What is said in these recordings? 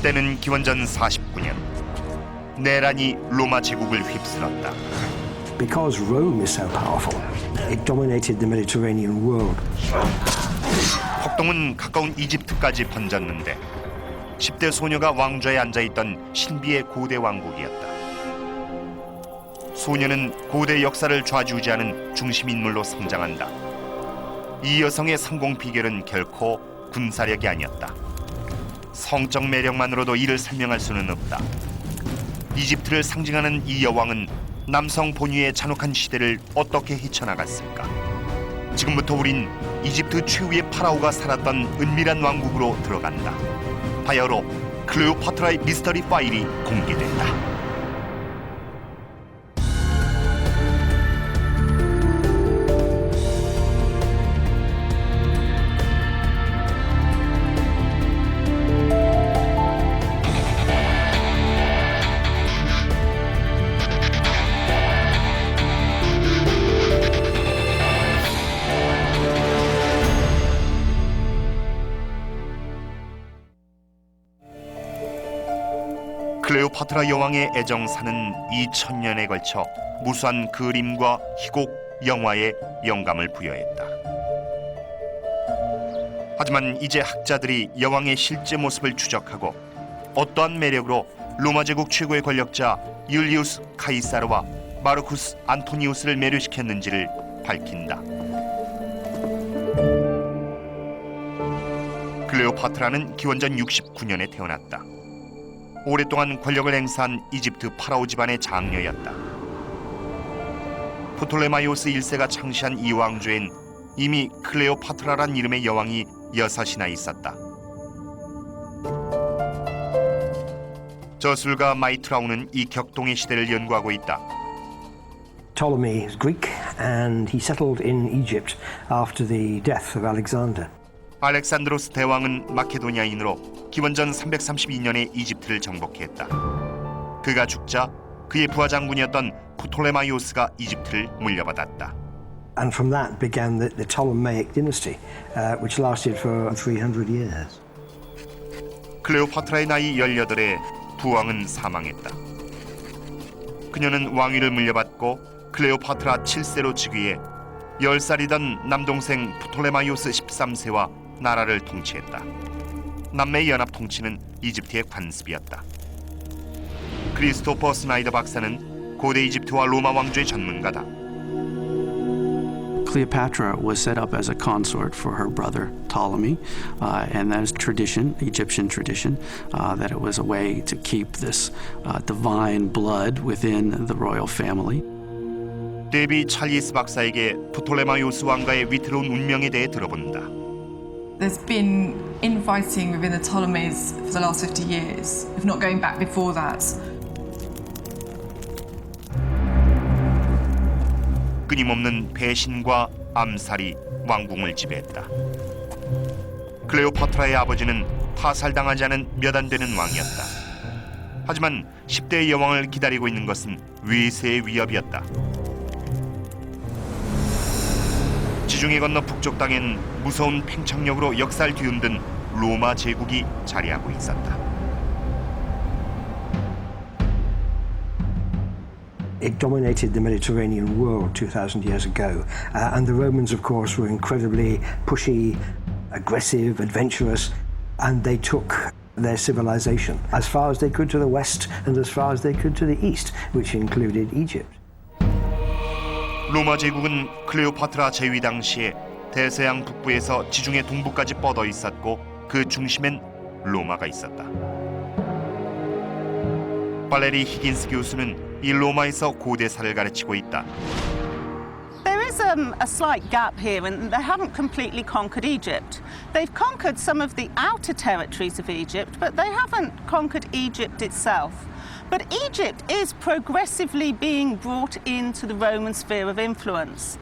때는 기원전 49년 내란이 로마 제국을 휩쓸었다. Because Rome is so powerful, it dominated the Mediterranean world. 폭동은 가까운 이집트까지 번졌는데 10대 소녀가 왕좌에 앉아있던 신비의 고대 왕국이었다. 소녀는 고대 역사를 좌지우지하는 중심인물로 성장한다. 이 여성의 성공 비결은 결코 군사력이 아니었다. 성적 매력만으로도 이를 설명할 수는 없다. 이집트를 상징하는 이 여왕은 남성 본위의 잔혹한 시대를 어떻게 헤쳐나갔을까? 지금부터 우린 이집트 최후의 파라오가 살았던 은밀한 왕국으로 들어간다. 바야흐로 클레오파트라의 미스터리 파일이 공개된다. 클레오파트라 여왕의 애정사는 2000년에 걸쳐 무수한 그림과 희곡, 영화에 영감을 부여했다. 하지만 이제 학자들이 여왕의 실제 모습을 추적하고 어떠한 매력으로 로마 제국 최고의 권력자 율리우스 카이사르와 마르쿠스 안토니우스를 매료시켰는지를 밝힌다. 클레오파트라는 기원전 69년에 태어났다. 오랫동안 권력을 행사한 이집트 파라오 집안의 장녀였다. 프톨레마이오스 1세가 창시한 이 왕조엔 이미 클레오파트라란 이름의 여왕이 6이나 있었다. 저술가 마이트라우는 이 격동의 시대를 연구하고 있다. Ptolemy is Greek and he settled in Egypt after the death of Alexander. 알렉산드로스 대왕은 마케도니아인으로 기원전 332년에 이집트를 정복했다. 그가 죽자 그의 부하 장군이었던 프톨레마이오스가 이집트를 물려받았다. And from that began the Ptolemaic dynasty, which lasted for 300 years. 클레오파트라의 나이 18에 부왕은 사망했다. 그녀는 왕위를 물려받고 클레오파트라 7세로 즉위해 10살이던 남동생 프톨레마이오스 13세와 나라를 통치했다. 남매 연합 통치는 이집트의 관습이었다. 크리스토퍼 스나이더 박사는 고대 이집트와 로마 왕조의 전문가다. Cleopatra was set up as a consort for her brother Ptolemy, and that is tradition, Egyptian tradition, that it was a way to keep this divine blood within the royal family. 데비 찰리스 박사에게 프톨레마이오스 왕가의 위태로운 운명에 대해 들어본다. There's been infighting within the Ptolemies for the last 50 years, if not going back before that. 끊임없는 배신과 암살이 왕궁을 지배했다. 클레오파트라의 아버지는 타살당하지 않은 몇 안 되는 왕이었다. 하지만 10대의 여왕을 기다리고 있는 것은 외세의 위협이었다. 지중해 건너 북쪽 땅엔 무서운 팽창력으로 역사를 뒤흔든 로마 제국이 자리하고 있었다. It dominated the Mediterranean world 2,000 years ago, and the Romans, of course, were incredibly pushy, aggressive, adventurous, and they took their civilization as far as they could to the west and as far as they could to the east, which included Egypt. 로마 제국은 클레오파트라 제위 당시에 대서양 북부에서 지중해 동부까지 뻗어 있었고 그 중심엔 로마가 있었다. 발레리 히긴스 교수는 이 로마에서 고대사를 가르치고 있다. There is a slight gap here, and they haven't completely conquered Egypt. They've conquered some of the outer territories of Egypt, but they haven't conquered Egypt itself. But Egypt is progressively being brought into the Roman sphere of influence.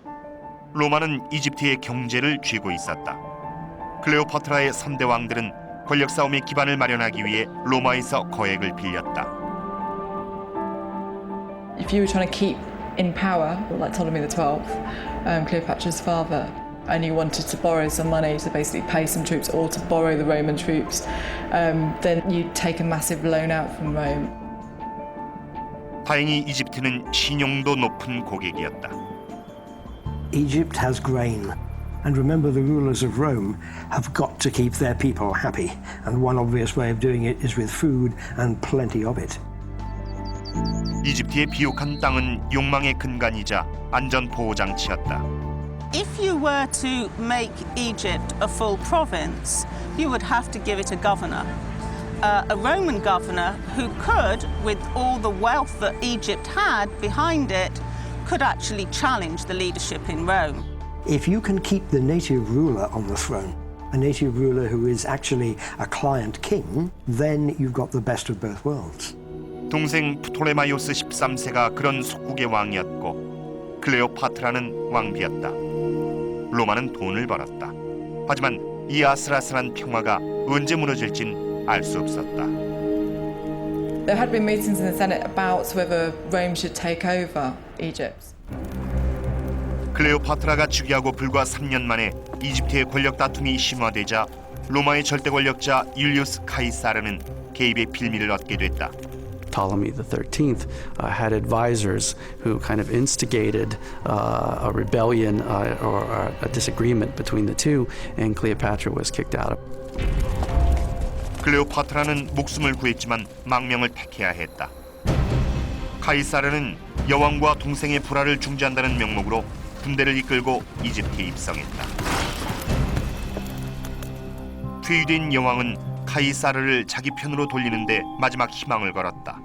로마는 이집트의 경제를 쥐고 있었다. 클레오파트라의 3대 왕들은 권력 싸움의 기반을 마련하기 위해 로마에서 거액을 빌렸다. If you were trying to keep in power, like Ptolemy XII, Cleopatra's father, and you wanted to borrow some money to basically pay some troops or to borrow the Roman troops, then you'd take a massive loan out from Rome. 다행히 이집트는 신용도 높은 고객이었다. Egypt has grain. And remember, the rulers of Rome have got to keep their people happy. And one obvious way of doing it is with food and plenty of it. 이집트의 비옥한 땅은 욕망의 근간이자 안전 보호 장치였다. If you were to make Egypt a full province, you would have to give it a governor. A Roman governor who could, with all the wealth that Egypt had behind it, could actually challenge the leadership in Rome. If you can keep the native ruler on the throne, a native ruler who is actually a client king, then you've got the best of both worlds. 동생 프톨레마이오스 13세가 그런 속국의 왕이었고 클레오파트라는 왕비였다. 로마는 돈을 벌었다. 하지만 이 아슬아슬한 평화가 언제 무너질진 알 수 없었다. There had been meetings in the Senate about whether Rome should take over Egypt. 클레오파트라가 즉위하고 불과 3년 만에 이집트의 권력 다툼이 심화되자 로마의 절대 권력자 율리우스 카이사르는 개입의 빌미를 얻게 됐다. Ptolemy XIII had advisors who kind of instigated a rebellion or a disagreement between the two, and Cleopatra was kicked out. 클레오파트라는 목숨을 구했지만 망명을 택해야 했다. 카이사르는 여왕과 동생의 불화를 중재한다는 명목으로 군대를 이끌고 이집트에 입성했다. 퇴위된 여왕은 카이사르를 자기 편으로 돌리는데 마지막 희망을 걸었다.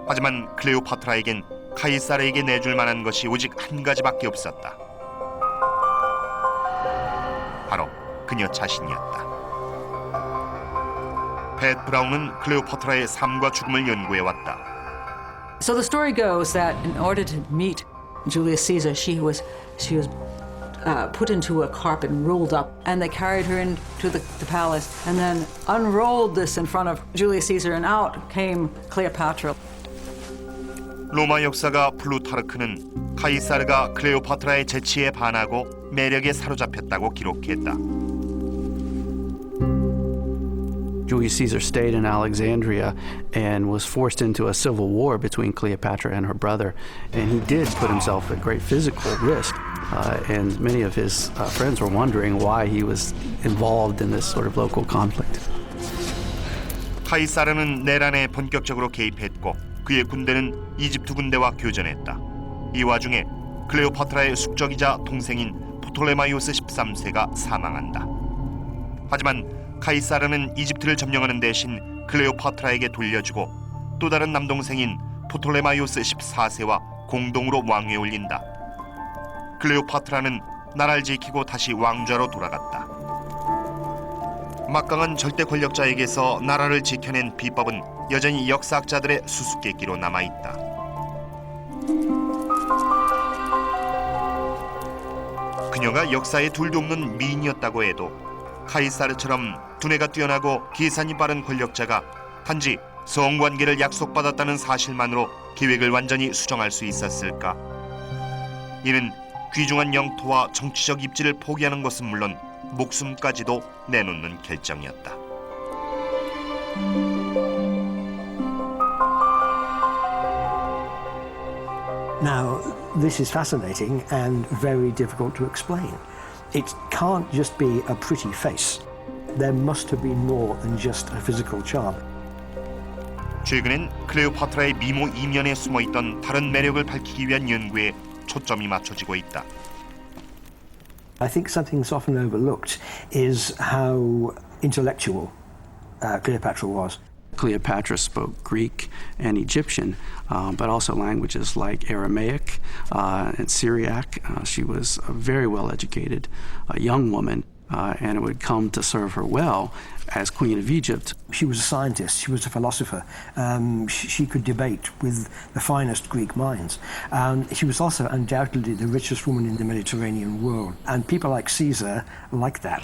하지만 클레오파트라에겐 카이사르에게 내줄 만한 것이 오직 한 가지밖에 없었다. 바로 그녀 자신이었다. 팻 브라운은 클레오파트라의 삶과 죽음을 연구해왔다. So the story goes that in order to meet Julius Caesar, she was put into a carpet and rolled up, and they carried her into the palace and then unrolled this in front of Julius Caesar, and out came Cleopatra. 로마 역사가 플루타르크는 카이사르가 클레오파트라의 재치에 반하고 매력에 사로잡혔다고 기록했다. Julius Caesar stayed in Alexandria and was forced into a civil war between Cleopatra and her brother, and he did put himself at great physical risk. And many of his friends were wondering why he was involved in this sort of local conflict. 카이사르는 내란에 본격적으로 개입했고 그의 군대는 이집트 군대와 교전했다. 이 와중에 클레오파트라의 숙적이자 동생인 프톨레마이오스 13세가 사망한다. 하지만 카이사르는 이집트를 점령하는 대신 클레오파트라에게 돌려주고 또 다른 남동생인 프톨레마이오스 14세와 공동으로 왕위에 올린다. 클레오파트라는 나라를 지키고 다시 왕좌로 돌아갔다. 막강한 절대 권력자에게서 나라를 지켜낸 비법은 여전히 역사학자들의 수수께끼로 남아있다. 그녀가 역사에 둘도 없는 미인이었다고 해도 카이사르처럼 두뇌가 뛰어나고 계산이 빠른 권력자가 단지 성관계를 약속받았다는 사실만으로 계획을 완전히 수정할 수 있었을까? 이는 귀중한 영토와 정치적 입지를 포기하는 것은 물론 목숨까지도 내놓는 결정이었다. Now, this is fascinating and very difficult to explain. It can't just be a pretty face. There must have been more than just a physical charm. 최근엔 클레오파트라의 미모 이면에 숨어있던 다른 매력을 밝히기 위한 연구에 초점이 맞춰지고 있다. I think something's often overlooked is how intellectual Cleopatra was. Cleopatra spoke Greek and Egyptian, but also languages like Aramaic and Syriac. She was a very well-educated young woman, and it would come to serve her well as Queen of Egypt. She was a scientist, she was a philosopher. She could debate with the finest Greek minds. She was also undoubtedly the richest woman in the Mediterranean world. And people like Caesar liked that.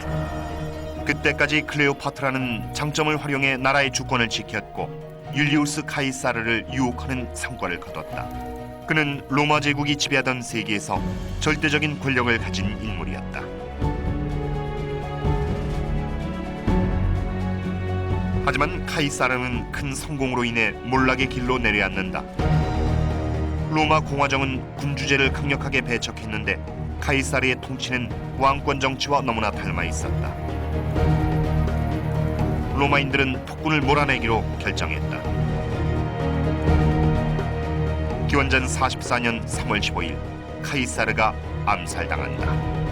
그때까지 클레오파트라는 장점을 활용해 나라의 주권을 지켰고 율리우스 카이사르를 유혹하는 성과를 거뒀다. 그는 로마 제국이 지배하던 세계에서 절대적인 권력을 가진 인물이었다. 하지만 카이사르는 큰 성공으로 인해 몰락의 길로 내려앉는다. 로마 공화정은 군주제를 강력하게 배척했는데 카이사르의 통치는 왕권 정치와 너무나 닮아 있었다. 로마인들은 폭군을 몰아내기로 결정했다. 기원전 44년 3월 15일 카이사르가 암살당한다.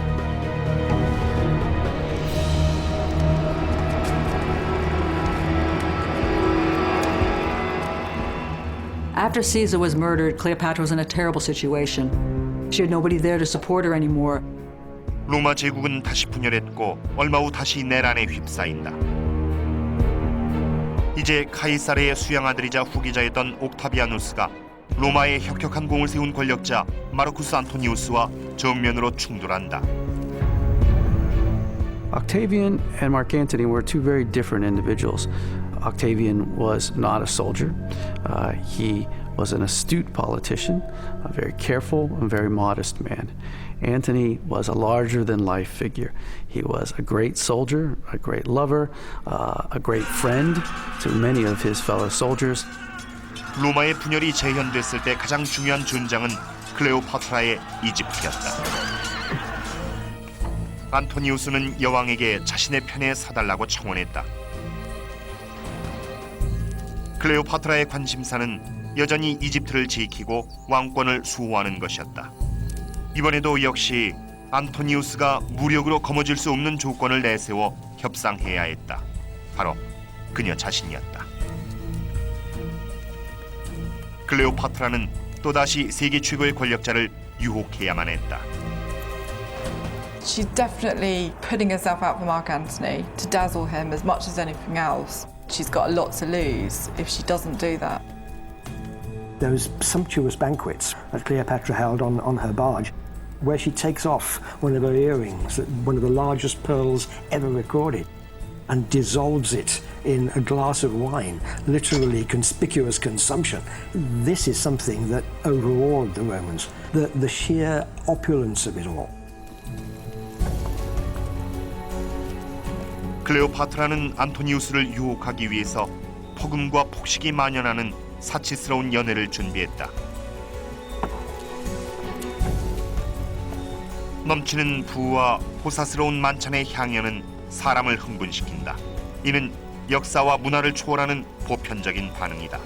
After Caesar was murdered, Cleopatra was in a terrible situation. She had nobody there to support her anymore. 로마 제국은 다시 분열했고 얼마 후 다시 내란에 휩싸인다. 이제 카이사르의 수양아들이자 후계자였던 옥타비아누스가 로마에 혁혁한 공을 세운 권력자 마르쿠스 안토니우스와 정면으로 충돌한다. Octavian and Mark Antony were two very different individuals. Octavian was not a soldier. He was an astute politician, a very careful and very modest man. Antony was a larger-than-life figure. He was a great soldier, a great lover, a great friend to many of his fellow soldiers. 로마의 분열이 재현됐을 때 가장 중요한 전장은 클레오파트라의 이집트였다. 안토니우스는 여왕에게 자신의 편에 서달라고 청원했다. 클레오파트라의 관심사는 여전히 이집트를 지키고 왕권을 수호하는 것이었다. 이번에도 역시 안토니우스가 무력으로 거머쥘 수 없는 조건을 내세워 협상해야 했다. 바로 그녀 자신이었다. 클레오파트라는 또다시 세계 최고의 권력자를 유혹해야만 했다. She's definitely putting herself out for Mark Antony to dazzle him as much as anything else. She's got a lot to lose if she doesn't do that. Those sumptuous banquets that Cleopatra held on her barge, where she takes off one of her earrings, one of the largest pearls ever recorded, and dissolves it in a glass of wine, literally conspicuous consumption. This is something that overawed the Romans, the sheer opulence of it all. 클레오파트라는 안토니우스를 유혹하기 위해서 폭음과 폭식이 만연하는 사치스러운 연회를 준비했다. 넘치는 부와 호사스러운 만찬의 향연은 사람을 흥분시킨다. 이는 역사와 문화를 초월하는 보편적인 반응이다.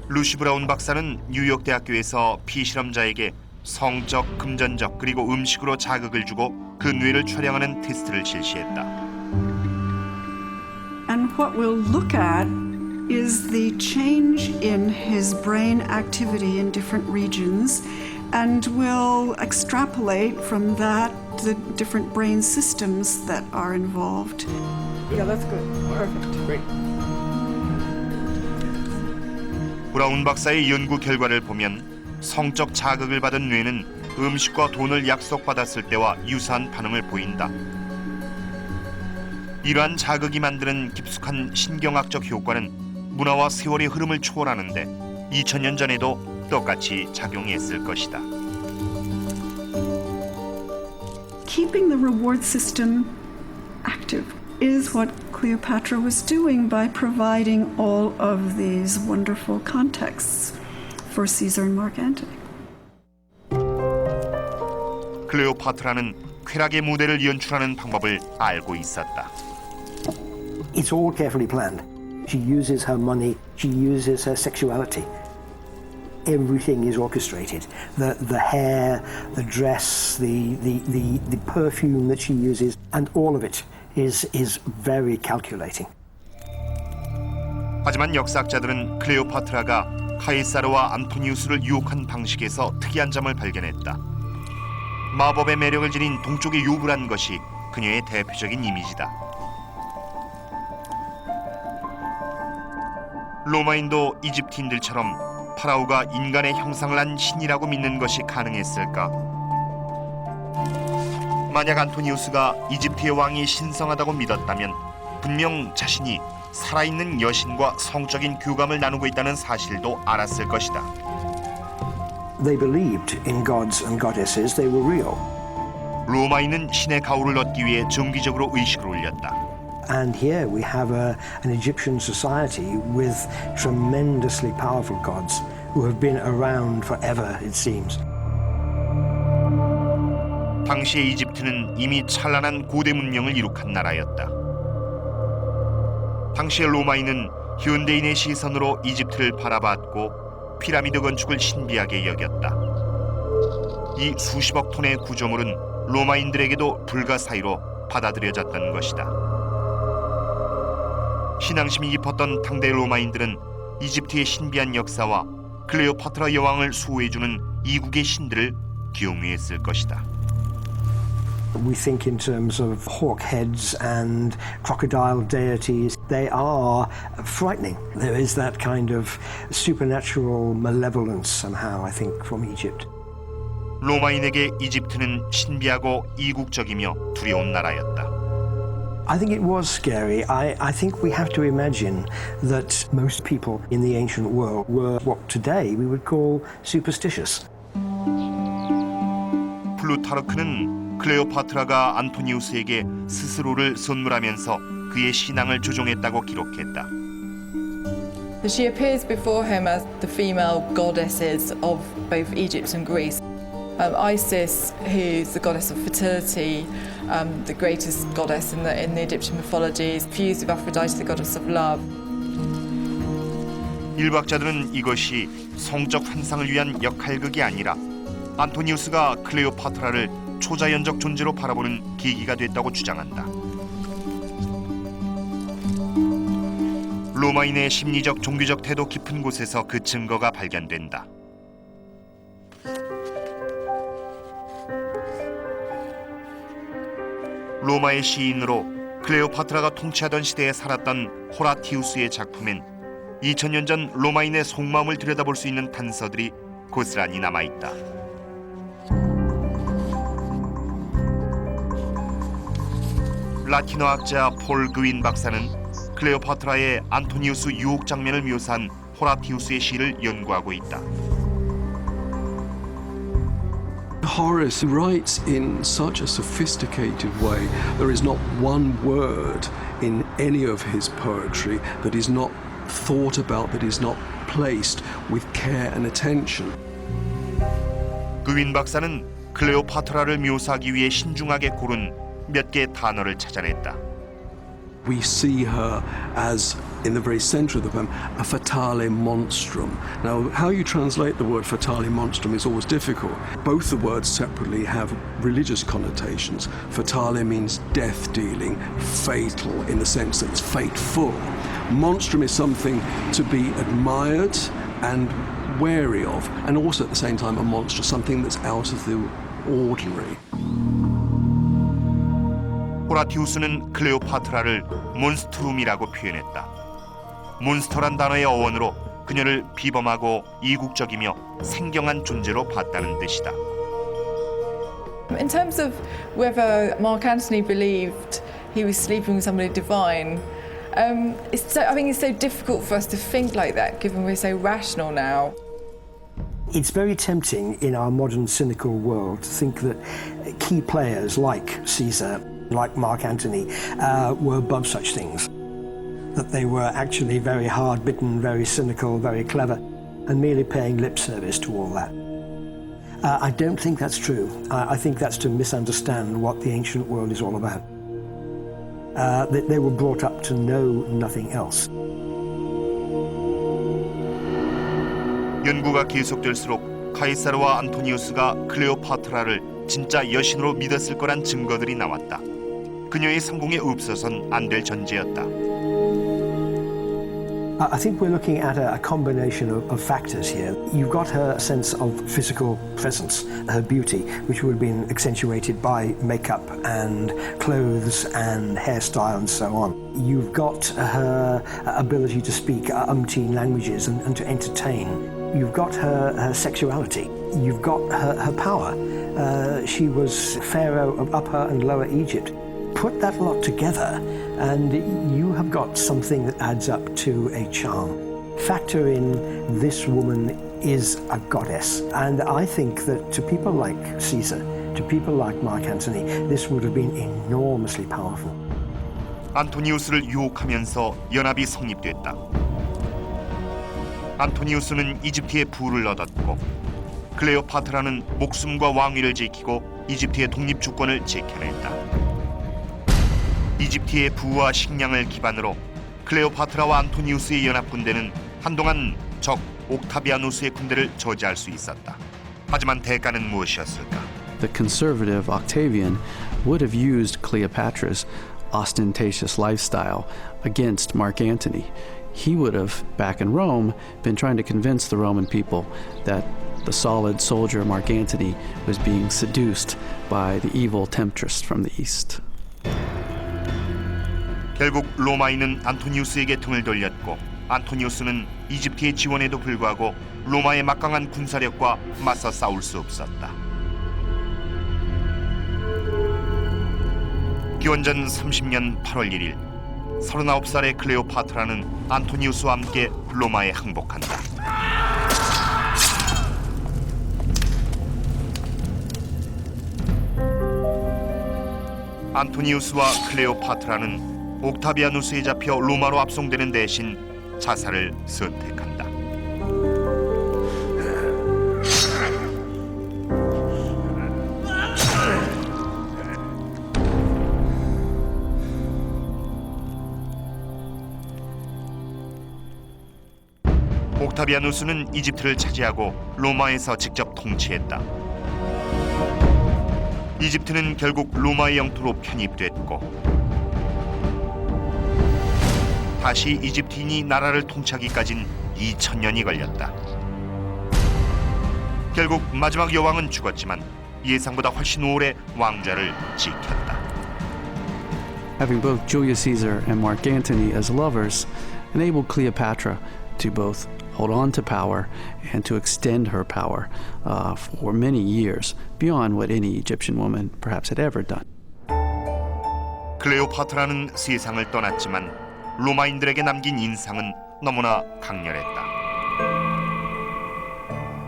루시 브라운 박사는 뉴욕 대학교에서 피실험자에게 성적, 금전적 그리고 음식으로 자극을 주고 그 뇌를 촬영하는 테스트를 실시했다. And what we'll look at is the change in his brain activity in different regions, and we'll extrapolate from that the different brain systems that are involved. Yeah, that's good. Perfect. Great. 브라운 박사의 연구 결과를 보면 성적 자극을 받은 뇌는 음식과 돈을 약속받았을 때와 유사한 반응을 보인다. 이러한 자극이 만드는 깊숙한 신경학적 효과는 문화와 세월의 흐름을 초월하는데 2000년 전에도 똑같이 작용했을 것이다. Keeping the reward system active is what Cleopatra was doing by providing all of these wonderful contexts for Caesar and Mark Antony. 클레오파트라는 쾌락의 무대를 연출하는 방법을 알고 있었다. It's all carefully planned. She uses her money, she uses her sexuality. Everything is orchestrated. The hair, the dress, the perfume that she uses, and all of it is very calculating. 하지만 역사학자들은 클레오파트라가 카이사르와 안토니우스를 유혹한 방식에서 특이한 점을 발견했다. 마법의 매력을 지닌 동쪽의 요불한 것이 그녀의 대표적인 이미지다. 로마인도 이집트인들처럼 파라오가 인간의 형상을 한 신이라고 믿는 것이 가능했을까? 만약 안토니우스가 이집트의 왕이 신성하다고 믿었다면 분명 자신이 살아있는 여신과 성적인 교감을 나누고 있다는 사실도 알았을 것이다. They believed in gods and goddesses. They were real. 로마인은 신의 가호를 얻기 위해 정기적으로 의식을 올렸다. And here we have an Egyptian society with tremendously powerful gods who have been around forever, it seems. 당시의 이집트는 이미 찬란한 고대 문명을 이룩한 나라였다. 당시의 로마인은 현대인의 시선으로 이집트를 바라봤고 피라미드 건축을 신비하게 여겼다. 이 수십억 톤의 구조물은 로마인들에게도 불가사의로 받아들여졌던 것이다. 신앙심이 깊었던 당대 로마인들은 이집트의 신비한 역사와 클레오파트라 여왕을 수호해주는 이국의 신들을 경외했을 것이다. We think in terms of hawk heads and crocodile deities. They are frightening. There is that kind of supernatural malevolence somehow, I think, from Egypt. 로마인에게 이집트는 신비하고 이국적이며 두려운 나라였다. I think it was scary. I think we have to imagine that most people in the ancient world were what today we would call superstitious. 플루타르크는 클레오파트라가 안토니우스에게 스스로를 선물하면서 그의 신앙을 조종했다고 기록했다. She appears before him as the female goddesses of both Egypt and Greece. Isis, who's the goddess of fertility, the greatest goddess in the Egyptian mythology, is fused with Aphrodite, the goddess of love. 일박자들은 이것이 성적 환상을 위한 역할극이 아니라 안토니우스가 클레오파트라를 초자연적 존재로 바라보는 계기가 됐다고 주장한다. 로마인의 심리적 종교적 태도 깊은 곳에서 그 증거가 발견된다. 로마의 시인으로 클레오파트라가 통치하던 시대에 살았던 호라티우스의 작품엔 2000년 전 로마인의 속마음을 들여다볼 수 있는 단서들이 고스란히 남아있다. 라틴어 학자 폴 그윈 박사는 클레오파트라의 안토니우스 유혹 장면을 묘사한 호라티우스의 시를 연구하고 있다. Horace writes in such a sophisticated way. There is not one word in any of his poetry that is not thought about, that is not placed with care and attention. 그윈 박사는 클레오파트라를 묘사하기 위해 신중하게 고른 몇 개의 단어를 찾아냈다. We see her as, in the very center of the poem, a fatale monstrum. Now, how you translate the word fatale monstrum is always difficult. Both the words separately have religious connotations. Fatale means death-dealing, fatal in the sense that it's fateful. Monstrum is something to be admired and wary of, and also at the same time a monster, something that's out of the ordinary. 호라티우스는 클레오파트라를 몬스트룸이라고 표현했다. 몬스터란 단어의 어원으로 그녀를 비범하고 이국적이며 생경한 존재로 봤다는 뜻이다. In terms of whether Mark Antony believed he was sleeping with somebody divine, I think it's so difficult for us to think like that, given we're so rational now. It's very tempting in our modern cynical world to think that key players like Caesar, like Mark Antony, were above such things. That they were actually very hard-bitten, very cynical, very clever, and merely paying lip service to all that. I don't think that's true. I think that's to misunderstand what the ancient world is all about. They were brought up to know nothing else. 연구가 계속될수록 카이사르와 안토니우스가 클레오파트라를 진짜 여신으로 믿었을 거란 증거들이 나왔다. 그녀의 성공에 없어선 안 될 전제였다. I think we're looking at a combination of factors here. You've got her sense of physical presence, her beauty, which would have been accentuated by makeup and clothes and hairstyle and so on. You've got her ability to speak umpteen languages and to entertain. You've got her sexuality. You've got her power. She was pharaoh of Upper and Lower Egypt. Put that lot together and you have got something that adds up to a charm. Factor in this woman is a goddess, and I think that to people like Caesar, to people like Mark Antony, this would have been enormously powerful. 안토니우스를 유혹하면서 연합이 성립됐다. 안토니우스는 이집트의 부를 얻었고 클레오파트라는 목숨과 왕위를 지키고 이집트의 독립 주권을 지켜냈다. 이집트의 부와 식량을 기반으로 클레오파트라와 안토니우스의 연합 군대는 한동안 적 옥타비아누스의 군대를 저지할 수 있었다. 하지만 대가는 무엇이었을까? The conservative Octavian would have used Cleopatra's ostentatious lifestyle against Mark Antony. He would have, back in Rome, been trying to convince the Roman people that the solid soldier Mark Antony was being seduced by the evil temptress from the east. 결국 로마인은 안토니우스에게 등을 돌렸고 안토니우스는 이집트의 지원에도 불구하고 로마의 막강한 군사력과 맞서 싸울 수 없었다. 기원전 30년 8월 1일 39살의 클레오파트라는 안토니우스와 함께 로마에 항복한다. 안토니우스와 클레오파트라는 옥타비아누스에 잡혀 로마로 압송되는 대신 자살을 선택한다. 옥타비아누스는 이집트를 차지하고 로마에서 직접 통치했다. 이집트는 결국 로마의 영토로 편입됐고 다시 이집트인이 나라를 통치하기까진 2000년이 걸렸다. 결국 마지막 여왕은 죽었지만 예상보다 훨씬 오래 왕좌를 지켰다. Having both Julius Caesar and Mark Antony as lovers enabled Cleopatra to both hold on to power and to extend her power for many years beyond what any Egyptian woman perhaps had ever done. 클레오파트라는 세상을 떠났지만 로마인들에게 남긴 인상은 너무나 강렬했다.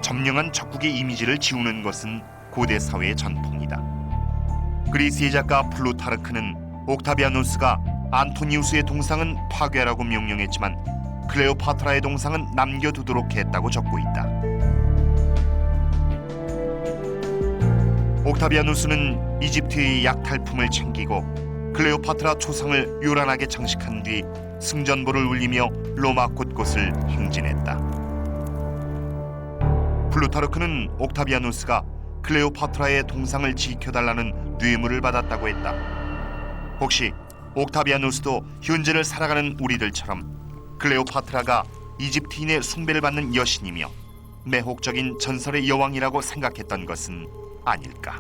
점령한 적국의 이미지를 지우는 것은 고대 사회의 전통이다. 그리스의 작가 플루타르크는 옥타비아누스가 안토니우스의 동상은 파괴하라고 명령했지만 클레오파트라의 동상은 남겨두도록 했다고 적고 있다. 옥타비아누스는 이집트의 약탈품을 챙기고 클레오파트라 초상을 요란하게 장식한 뒤 승전보를 울리며 로마 곳곳을 행진했다. 플루타르크는 옥타비아누스가 클레오파트라의 동상을 지켜달라는 뇌물을 받았다고 했다. 혹시 옥타비아누스도 현재를 살아가는 우리들처럼 클레오파트라가 이집트인의 숭배를 받는 여신이며 매혹적인 전설의 여왕이라고 생각했던 것은 아닐까?